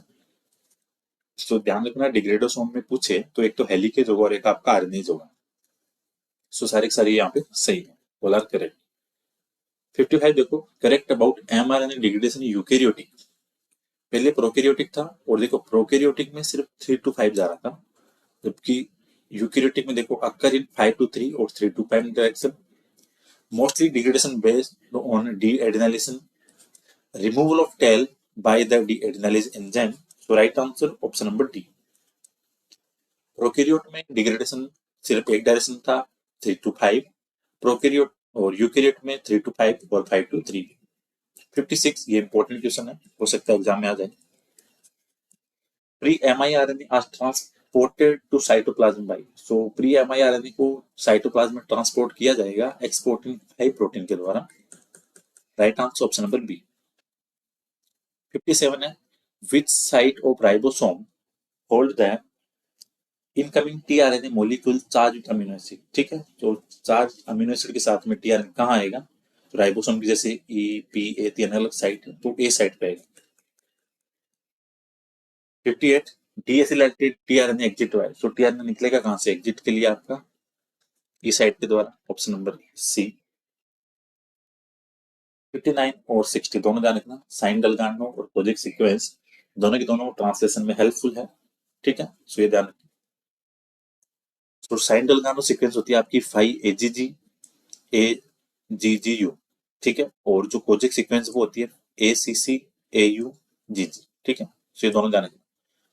तो ध्यान रखना, डिग्रेडोसोम में पूछे तो एक तो हेलिकेज होगा और एक आपका आरएनएज होगा। सो सारे के सारे यहाँ पे सही है, बोला करेक्ट। 55 देखो, correct about mRNA degradation eukaryotic. पहले प्रोकैरियोटिक था और देखो प्रोकैरियोटिक में सिर्फ 3 to 5 जा रहा था, जबकि यूकेरियोटिक में देखो अक्कर इन 5 to 3 और 3 to 5 direction. Mostly degradation based on deadenylation, removal of tail by the deadenylase enzyme. So right answer option number D. Prokaryote में डिग्रेडेशन सिर्फ एक डायरेक्शन था, 3 to 5। प्रोकैरियोट और यूकेरियोट में 3 to 5 और 5 to 3। 56, ये important question है, हो सकता है एग्जाम में आ जाए। pre-mRNA are transported to cytoplasm by, so pre-mRNA को साइटोप्लाज्म में ट्रांसपोर्ट किया जाएगा एक्सपोर्टिंग 5 प्रोटीन के द्वारा। Right answer option number B. 57 है, which site of ribosome hold the incoming tRNA molecule charge with amino acid, ठीक है। तो चार्ज अमीनो एसिड के साथ में टीआरएनए कहाँ आएगा, तो राइबोसोम की जैसे ई पी ए तीन अलग साइट है, तो ए साइट पे आएगा। 58, डीएसिलेटेड टीआरएनए एग्जिट हुआ है, सो टीआरएनए निकलेगा कहां से एग्जिट के लिए, आपका ई साइट के द्वारा, ऑप्शन नंबर सी। 59 और 60 दोनों ध्यान रखना, साइन डलगानो और प्रोजेक्ट सीक्वेंस दोनों के दोनों ट्रांसलेशन में हेल्पफुल है, ठीक है। सो ये ध्यान रखना। तो साइन डलगानो सीक्वेंस होती है आपकी 5 AGGU, ठीक है, और जो कोजेक सीक्वेंस वो होती है ACCAUGG, ठीक है। सो ये दोनों ध्यान रखना।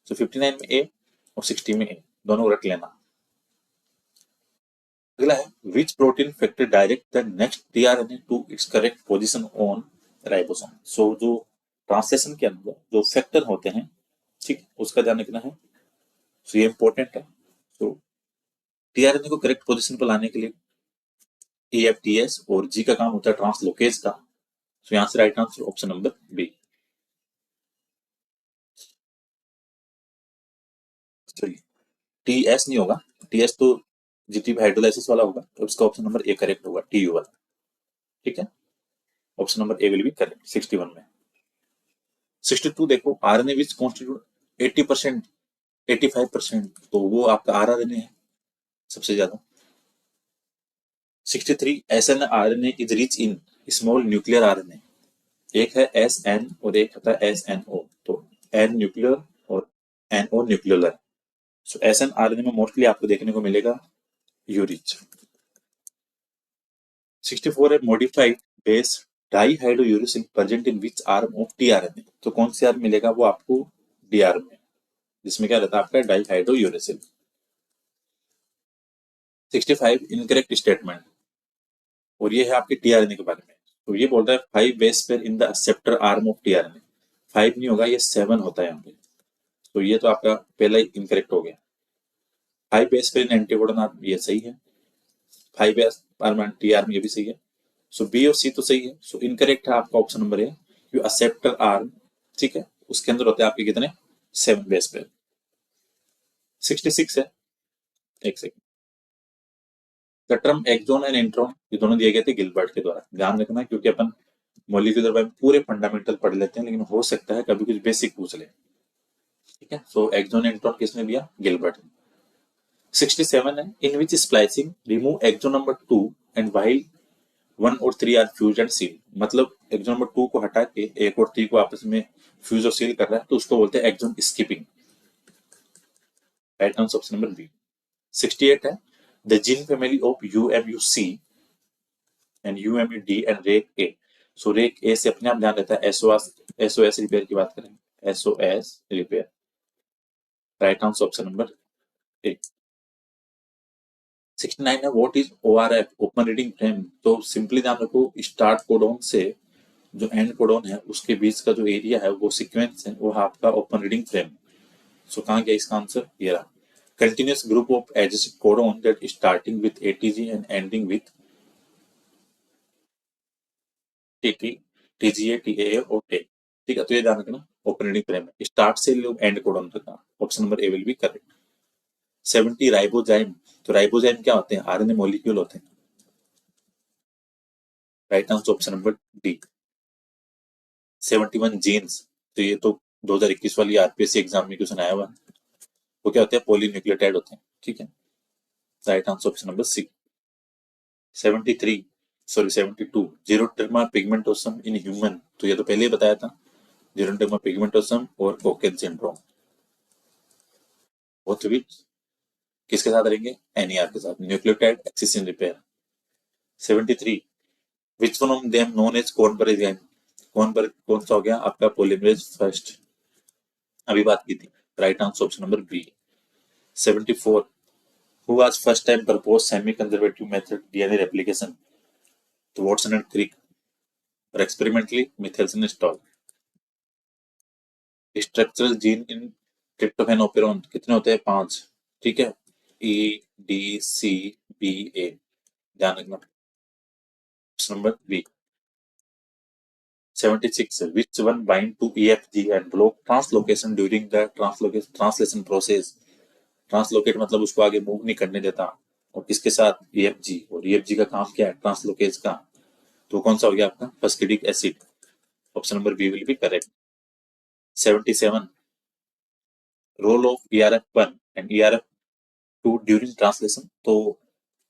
सो 59 में ए और 60 में ए, दोनों रख लेना। अगला है, which protein factor direct the next tRNA to its correct position on ribosome. So जो ट्रांसलेशन के अंदर जो फैक्टर होते हैं, ठीक, उसका ध्यान रखना है। सो ये इंपॉर्टेंट है। तो टीआरएनए को करेक्ट पोजीशन पर लाने के लिए एएफटीएस और जी का काम होता है ट्रांसलोकेज का। तो यहां से right answer option number B. TS नहीं होगा, टीएस तो जीटी हाइड्रोलाइसिस वाला होगा, तो इसका ऑप्शन नंबर ए करेक्ट होगा, टीयू वाला, ठीक है। Option number A will be correct 61 में। 62 देखो, आरएनए विच कॉन्स्टिट्यूट 80%, 85%, तो वो आपका आरआरएनए है सबसे ज्यादा। 63, snRNA is rich in small nuclear RNA. एक है एसएन और एक होता है एसएनओ, तो एन न्यूक्लियर और एनओ न्यूक्लियर। सो एसएनआरएनए में मोस्टली आपको देखने को मिलेगा यूरिच। 64 है, modified base dihydrouracil present in which arm of tRNA. तो कौन सी आर्म मिलेगा वो आपको डी आर्म में, जिसमें क्या रहता है आपका डाइहाइड्रोयूरिसिल। 65, इनकरेक्ट स्टेटमेंट, और ये है आपके टीआरएनए के बारे में। तो ये बोल रहा है 5 base pair in the acceptor arm of tRNA. 5 नहीं होगा, ये 7 होता है यहाँ पे। तो ये तो आपका पहला ही इनकरेक्ट हो गया। 5 बेस पेयर इन एंटीकोडन आर्म, ये सही है। 5 बेस आर्म टी आर्म, ये भी सही है। सो बी और सी तो सही है। सो इनकरेक्ट है आपका ऑप्शन नंबर ए, जो एक्सेप्टर आर्म, ठीक है, उसके अंदर होते हैं आपके कितने 7 बेस पेयर। 66 है, एक second. The term exon and intron, ये दोनों दिए गए थे गिलबर्ट के द्वारा, ध्यान रखना, क्योंकि अपन मॉलिक्यूलर बायोलॉजी पूरे फंडामेंटल पढ़ लेते हैं, लेकिन हो सकता है कभी कुछ बेसिक पूछ ले, ठीक है। सो एक्सॉन इंट्रॉन किसने दिया, गिलबर्ट ने। 67 है, in which splicing remove exon number 2 and while 1 और 3 आर फ्यूज एंड सील। मतलब एक्सॉन नंबर 2 को हटा के 1 और 3 को आपस में फ्यूज और सील कर रहा है, तो उसको बोलते हैं exon skipping. Right answer option number B. 68 है, the gene family of UMUC and UMED and rec A. सो रेक ए से अपने आप ध्यान रहता है SOS रिपेयर की बात करेंगे, SOS repair. Right answer option number ए। 69 है what is ORF, open reading frame. तो सिंपली ध्यान रखो, स्टार्ट कोडॉन से जो एंड कोडॉन है उसके बीच का जो एरिया है वो सीक्वेंस है, वो आपका ओपन रीडिंग फ्रेम। सो कहाँ गया इसका आंसर, ये रहा। Continuous group of adjacent codon that starting with ATG and ending with TT, TGA, TAA और टे। ठीक है, तो ये ध्यान रखना ओपन रीडिंग फ्रेम है, स्टार्ट से लोग एंड कोडॉन रखना। Option number A will be correct. 70 ribozyme. तो राइबोजाइम क्या होते हैं, RNA मॉलिक्यूल होते हैं। Right answer option number D. 71 genes. तो ये तो 2021 वाली RPSC एग्जाम में क्वेश्चन आया हुआ है। वो क्या होते हैं, पॉलीन्यूक्लियोटाइड होते हैं। ठीक है, right answer option number C. 73 sorry 72 xeroderma pigmentosum in human. तो ये तो पहले ही बताया था, जीरोडर्मा पिगमेंटोसम और कोकेन सिंड्रोम। बोथ विच किसके साथ रहेंगे, NER के साथ, nucleotide excision repair. 73 which one of them known as Kornberg enzyme. Kornberg कौन सा हो गया आपका, पॉलीमरेज फर्स्ट, अभी बात की थी। Right answer option number B. 74 who was first time proposed semi conservative method DNA replication, तो वॉटसन एंड क्रिक, और experimentally Meselson Stahl. Structural gene in tryptophan operon कितने होते हैं, 5। ठीक है, EDCBA, ध्यान रखना। Option number B. 76 which one bind to EFG and block translocation during the translation process। Translocate मतलब उसको आगे मूव नहीं करने देता, और किसके साथ, EFG। और EFG का काम क्या है, ट्रांसलोकेज का। तो कौन सा हो गया आपका, phosphatidic acid. Option number B will be correct. 77 role of ERF1 and ERF2 during translation. तो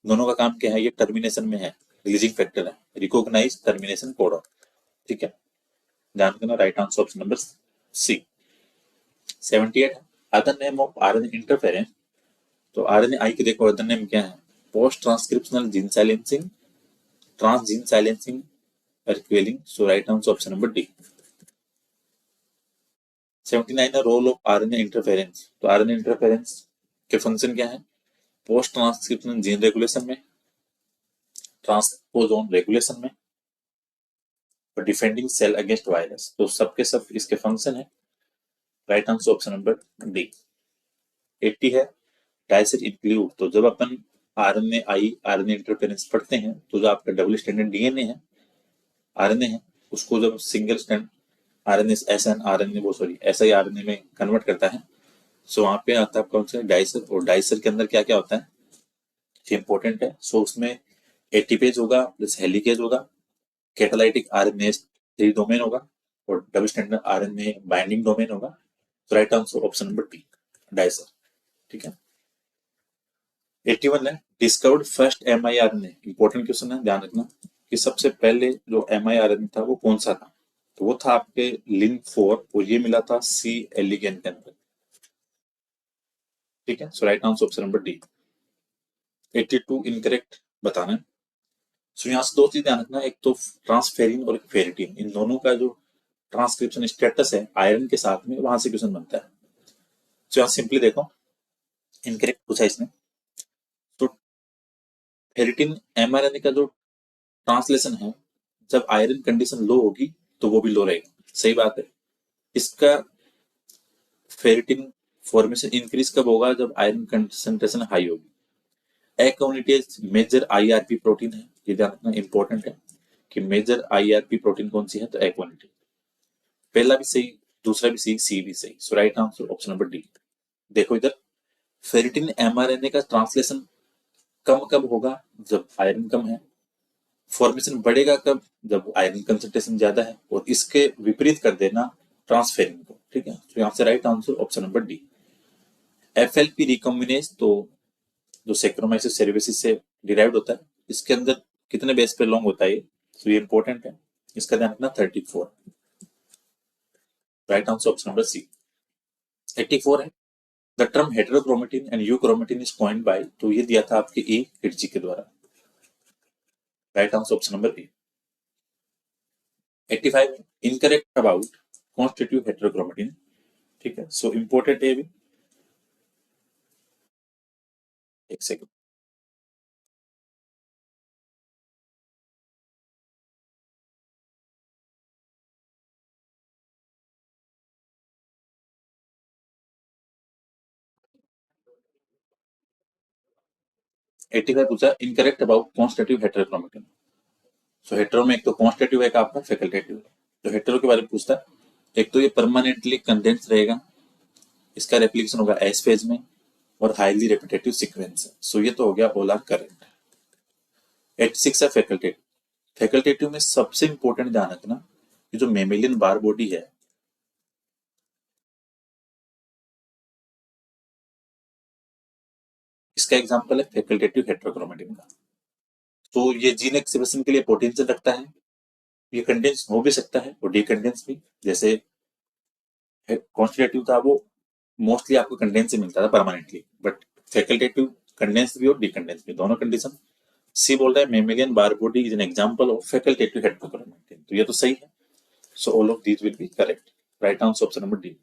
दोनों का काम क्या है, ये टर्मिनेशन में है, रिलीजिंग फैक्टर है, रिकॉग्नाइज टर्मिनेशन कोडॉन। ठीक है, ध्यान रखना। Right answer option number C. 78 other name of RNA interference. तो RNAi के देखो अदर नेम क्या है, post transcriptional gene silencing, trans gene silencing, quelling. So right answer option number D. 79 है रोल ऑफ RNA इंटरफेरेंस। तो RNA interference के function क्या है, पोस्ट ट्रांसक्रिप्शनल जीन रेगुलेशन में, ट्रांसपोजोन रेगुलेशन में, और डिफेंडिंग सेल अगेंस्ट वायरस। तो सबके सब इसके फंक्शन है। Right answer option number D. 80 है डाइसर इंक्लूड। तो जब अपन RNA इंटरफेरेंस पढ़ते हैं, तो जो आपका डबल स्टैंडर्ड DNA है, RNA है, उसको जब single stand RNA SI RNA में कन्वर्ट करता है, सो वहां पे आता है कौन सा, डाइसर। और डाइसर के अंदर क्या क्या होता है, ये इंपॉर्टेंट है। सो उसमें एटीपेज होगा प्लस हेलिकेज होगा, कैटालाइटिक RNA 3 डोमेन होगा, और double standard RNA binding domain होगा। तो right answer option number D, dicer. ठीक है, 81 है discovered first mRNA। Important question है, ध्यान रखना कि सबसे पहले जो mRNA था वो कौन सा था। तो वो था आपके Lin4, और ये मिला था C एलिगेंस के अंदर। ठीक है, so right answer option number D. 82 incorrect बताना है। सो यहाँ से दो चीज ध्यान रखना, एक तो ट्रांसफेरिन और फेरिटिन, इन दोनों का जो ट्रांसक्रिप्शन स्टेटस है आयरन के साथ में, वहां से क्वेश्चन बनता है। सो यहाँ सिंपली देखो, इनकरेक्ट पूछा इसने। तो फेरिटिन mRNA का जो ट्रांसलेशन है, जब आयरन कंडीशन लो होगी तो वो भी लो रहेगा, सही बात है। इसका फेरिटिन फॉर्मेशन इंक्रीज कब होगा, जब आयरन कंसंट्रेशन हाई होगी। एकॉनिटेज मेजर IRP प्रोटीन है, ये ध्यान रखना इंपॉर्टेंट है कि मेजर IRP प्रोटीन कौन सी है, तो एकॉनिटेज। पहला भी सही, दूसरा भी सही, सी भी सही। So right answer option number D. देखो इधर, फेरिटिन mRNA का ट्रांसलेशन कम कब होगा, जब आयरन कम है। फॉर्मेशन बढ़ेगा कब, जब आयरन कंसंट्रेशन ज्यादा है। और इसके विपरीत कर देना ट्रांसफेरिन को। ठीक है, तो यहाँ से right answer option number D. FLP recombinase, तो जो सैक्रोमाइसिस सेरेविसिस से डिराइव्ड होता है, इसके अंदर कितने बेस पे लॉन्ग होता है, तो ये इंपॉर्टेंट है, इसका ध्यान रखना 34। Right answer option number C. 84 है the term heterochromatin and euchromatin is coined by. तो ये दिया था आपके E. हिटची के द्वारा। Right answer option number A. 85 incorrect about constitutive heterochromatin. ठीक है, सो इंपोर्टेंट है भी। एक सेकंड। एट्टी फाइव पूछा incorrect about constitutive heterochromatin. So hetero में एक तो कॉन्स्टिट्यूटिव है आपका, फैकल्टेटिव है। तो हेटेरो के बारे में पूछता है, एक तो ये परमानेंटली कंडेंस रहेगा, इसका रेप्लिकेशन होगा एस फेज में, और हाईली रेपिटेटिव सीक्वेंस है। सो ये तो हो गया ऑल आर करेक्ट। 86 है फैकल्टेटिव। फैकल्टेटिव में सबसे इंपॉर्टेंट ध्यान रखना, ये जो मेमेलियन बार बॉडी है, इसका एग्जांपल है फैकल्टेटिव हेटेरोक्रोमेटिन का। तो ये जीन एक्सप्रेशन के लिए पोटेंशियल रखता है, ये कंडेंस हो भी सकता है और डीकंडेंस भी। जैसे कॉन्स्टिट्यूटिव था वो मोस्टली आपको कंडेंस से मिलता था परमानेंटली, बट फैकल्टेटिव कंडेंस भी और डीकंडेंस भी, दोनों कंडीशन। सी बोल रहा है mammalian Barr body is an example of facultative heterochromatin, तो ये तो सही है। So all of these will be correct. Right answer option number D.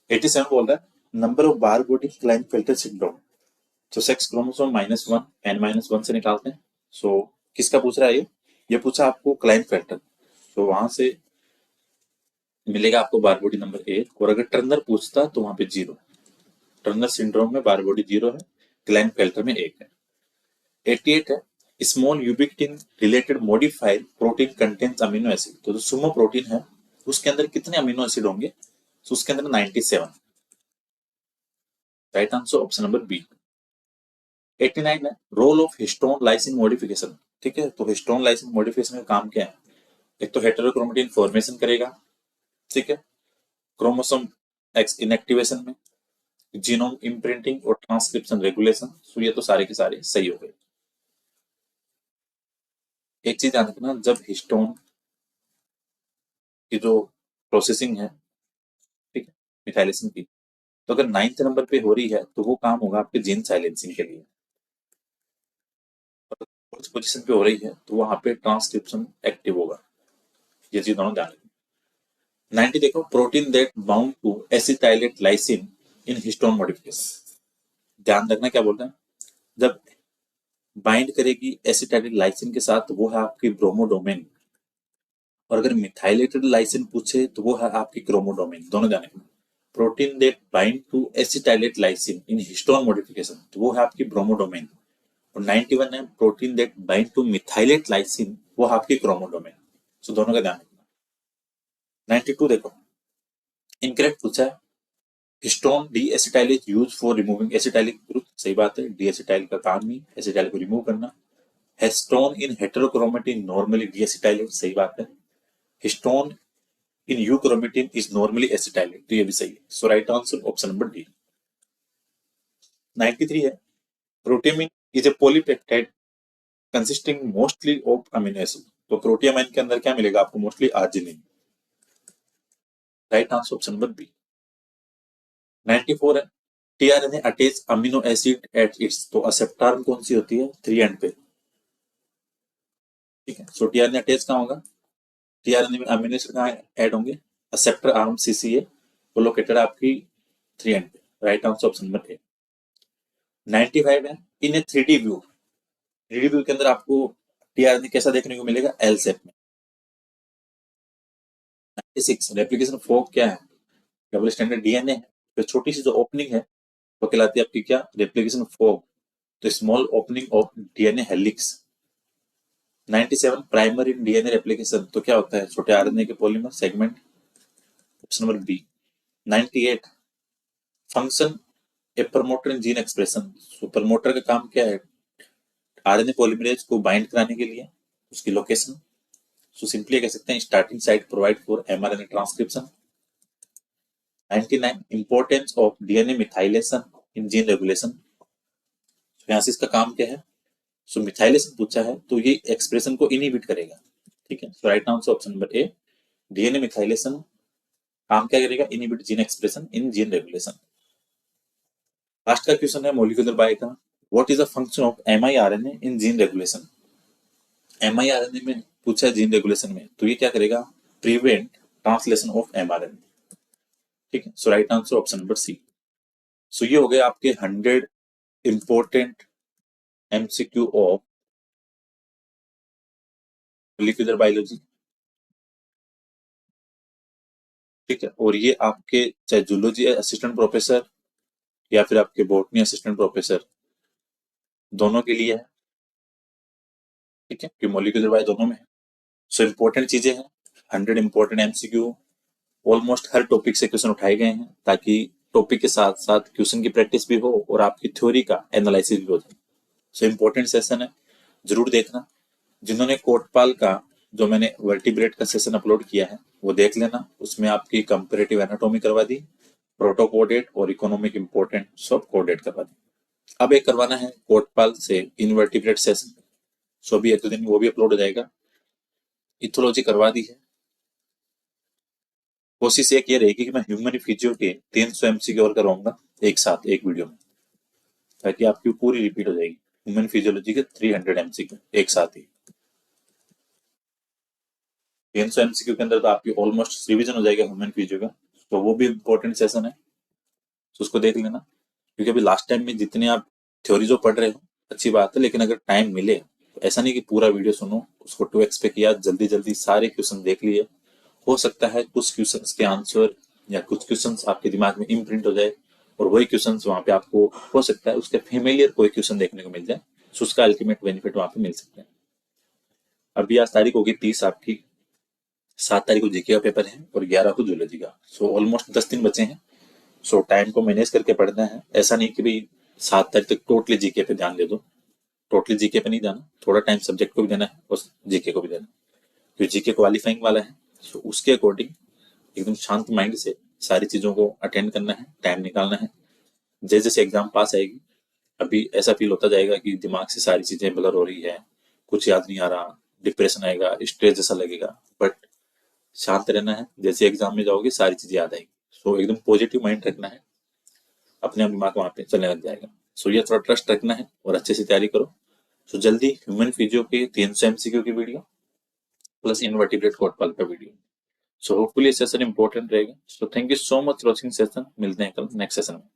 87 बोल रहा है number of Barr body Klinefelter syndrome. तो सेक्स क्रोमोसोम -1 n-1 से निकालते हैं। सो किसका पूछ रहा है ये पूछा आपको क्लाइनफेल्टर। तो वहां से मिलेगा आपको बार बॉडी नंबर 1, और अगर टर्नर पूछता तो वहां पे 0। टर्नर सिंड्रोम में बार बॉडी 0 है, क्लाइनफेल्टर में 1 है। 88 है small ubiquitin related modified protein contains amino acid. तो जो सुमो प्रोटीन है उसके अंदर कितने अमीनो एसिड होंगे? तो उसके अंदर 97। Right answer option number B. 89 है role of histone lysine modification. ठीक है, तो हिस्टोन लाइसिन मॉडिफिकेशन का काम क्या है? एक तो हेटेरोक्रोमेटिन फॉर्मेशन करेगा, ठीक है, क्रोमोसोम एक्स इनएक्टिवेशन में, जीनोम इम्प्रिंटिंग और ट्रांसक्रिप्शन रेगुलेशन। तो ये तो सारे के सारे सही हो गए। एक चीज ध्यान रखना, जब हिस्टोन की जो प्रोसेसिंग है, ठीक है, मिथाइलेशन की, तो अगर 9th नंबर पे हो रही है तो वो काम होगा आपके जीन साइलेंसिंग के लिए। और फोर्थ पोजीशन पे हो रही है तो वहां पे ट्रांसक्रिप्शन एक्टिव होगा। ये चीज दोनों ध्यान रखना। 90 देखो protein that bound to acetylate lysine in histone modification. ध्यान रखना क्या बोल रहे हैं, जब बाइंड करेगी एसिटाइलेट लाइसिन के साथ तो वो है आपकी ब्रोमोडोमेन, और अगर मिथाइलेटेड लाइसिन पूछे तो वो है आपकी क्रोमोडोमेन। दोनों ध्यान रखना। Protein that bind to acetylate lysine in histone modification तो वो है आपकी ब्रोमोडोमेन, और 91 है protein that bind to methylate lysine, वो है आपकी क्रोमोडोमेन। सो दोनों का ध्यान रखना। 92 देखो इनकरेक्ट पूछा है histone deacetyl is use for removing acetylic group. सही बात है, डी एसिटाइल का काम ही एसिटाइल को रिमूव करना। Histone in heterochromatin normally deacetylate. सही बात है। Histone in euchromatin is normally acetylate, तो ये भी सही है। So right answer option number D. 93 है protamine is a polypeptide consisting mostly of amino acid. तो प्रोटियामाइन के अंदर क्या मिलेगा आपको? Mostly arginine. Right answer option number B. 94 है tRNA attach amino acid at its. तो असेप्टार्म कौन सी होती है? 3 एंड पे। ठीक है, सो टीआरएनए अटैच कहाँ होगा? टीआरएनए में अमीनो एसिड कहाँ ऐड होंगे? असेप्टर आर्म सीसीए, वो लोकेटेड आपकी 3 एंड पे। राइट आंसर ऑप्शन नंबर ए। 95 है इन ए 3D व्यू। 3D व्यू के अंदर आपको टीआरएनए कैसा देखने को मिलेगा? एल शेप में। 96 रेप्लिकेशन फोक क्या है? डबल स्टैंडर्ड डीएनए है, तो छोटी सी जो ओपनिंग है वो कहलाती है आपकी क्या? Replication fork. तो small opening of DNA helix. 97 primer in DNA replication, तो क्या होता है? छोटे आरएनए के polymer segment. Option number B. 98 function a promoter in gene expression. So promoter का काम क्या है? आरएनए पॉलीमरेज को बाइंड कराने के लिए उसकी लोकेशन। सो सिंपली कह सकते हैं starting site provide for mRNA transcription. 99 importance of DNA methylation in gene regulation. यहाँ से इसका काम क्या है? सो मिथाइलेशन पूछा है तो ये एक्सप्रेशन को इनहिबिट करेगा। ठीक है, so right answer option number A. DNA methylation काम क्या करेगा? Inhibit gene expression in gene regulation. Last का क्वेश्चन है मॉलिक्यूलर बाय का, what is the function of miRNA in gene regulation. mRNA में पूछा है जीन रेगुलेशन में, तो ये क्या करेगा, प्रिवेंट ट्रांसलेशन ऑफ mRNA। ठीक है, so right answer option number C. So ये हो गए आपके 100 important MCQ of molecular biology. ठीक है, और ये आपके चाहे जूलॉजी असिस्टेंट प्रोफेसर या फिर आपके बॉटनी असिस्टेंट प्रोफेसर दोनों के लिए है। ठीक है, कि मॉलिक्यूलर बायो दोनों में है। सो इंपॉर्टेंट चीजें हैं, 100 इंपॉर्टेंट एमसीक्यू, ऑलमोस्ट हर टॉपिक से क्वेश्चन उठाए गए हैं, ताकि टॉपिक के साथ साथ क्वेश्चन की प्रैक्टिस भी हो और आपकी थ्योरी का एनालिसिस भी हो जाए। सो इंपॉर्टेंट सेशन है, जरूर देखना। जिन्होंने कोटपाल का जो मैंने वर्टिब्रेट का सेशन अपलोड किया है वो देख लेना, उसमें आपकी कंपेरेटिव एनाटॉमी करवा दी, प्रोटोकोडेट और इकोनॉमिक इंपॉर्टेंट सब कोडेट करवा दी। अब एक करवाना है कोटपाल से इनवर्टिब्रेट सेशन, सो अभी एक दो दिन में वो भी अपलोड हो जाएगा। इथोलॉजी करवा दी है। कोशिश एक ये रहेगी कि मैं ह्यूमन फिजियो के 300 एमसीक्यू और करवाऊंगा एक साथ एक वीडियो में, ताकि आपकी पूरी रिपीट हो जाएगी। ह्यूमन फिजियोलॉजी के 300 एमसीक्यू एक साथ ही। 300 एमसीक्यू के अंदर तो आपकी ऑलमोस्ट रिवीजन हो जाएगा ह्यूमन फिजियो का, तो वो भी इंपॉर्टेंट सेशन है, तो उसको देख लेना। क्योंकि अभी लास्ट टाइम में जितने आप थ्योरी जो पढ़ रहे हो अच्छी बात है, लेकिन अगर टाइम मिले तो ऐसा नहीं कि पूरा वीडियो सुनो, उसको 2x पे किया, जल्दी जल्दी सारे क्वेश्चन देख लिए। हो सकता है कुछ क्वेश्चंस के आंसर या कुछ क्वेश्चंस आपके दिमाग में इम्प्रिंट हो जाए, और वही क्वेश्चंस वहां पे आपको हो सकता है उसके फेमिलियर कोई क्वेश्चन देखने को मिल जाए, तो उसका अल्टीमेट बेनिफिट वहां पे मिल सकता है। अभी आज तारीख होगी 30 आपकी, 7 तारीख को जीके का पेपर है और 11 को जूलॉजी का। सो ऑलमोस्ट 10 दिन बचे हैं। सो टाइम को मैनेज करके पढ़ना है, ऐसा नहीं कि भाई 7 तारीख तक टोटली जीके पे ध्यान दे दो। टोटली जीके पे नहीं जाना, थोड़ा टाइम सब्जेक्ट को भी देना है और जीके को भी देना है, क्योंकि जीके क्वालिफाइंग वाला है। सो उसके अकॉर्डिंग एकदम शांत माइंड से सारी चीजों को अटेंड करना है, टाइम निकालना है। जैसे जैसे एग्जाम पास आएगी, अभी ऐसा फील होता जाएगा कि दिमाग से सारी चीजें ब्लर हो रही है, कुछ याद नहीं आ रहा, डिप्रेशन आएगा, स्ट्रेस जैसा लगेगा, बट शांत रहना है। जैसे एग्जाम में जाओगे सारी चीजें याद आएगी। सो एकदम पॉजिटिव माइंड रखना है, अपने आप दिमाग वहां पे चलने लग जाएगा। सो ये थोड़ा ट्रस्ट रखना है और अच्छे से तैयारी करो। सो जल्दी ह्यूमन फिजियो के 300 एमसीक्यू की वीडियो प्लस इनवर्टिब्रेट कोटपाल का video. So hopefully session important रहेगा। So thank you so much for watching session, मिलते हैं कल नेक्स्ट सेशन में।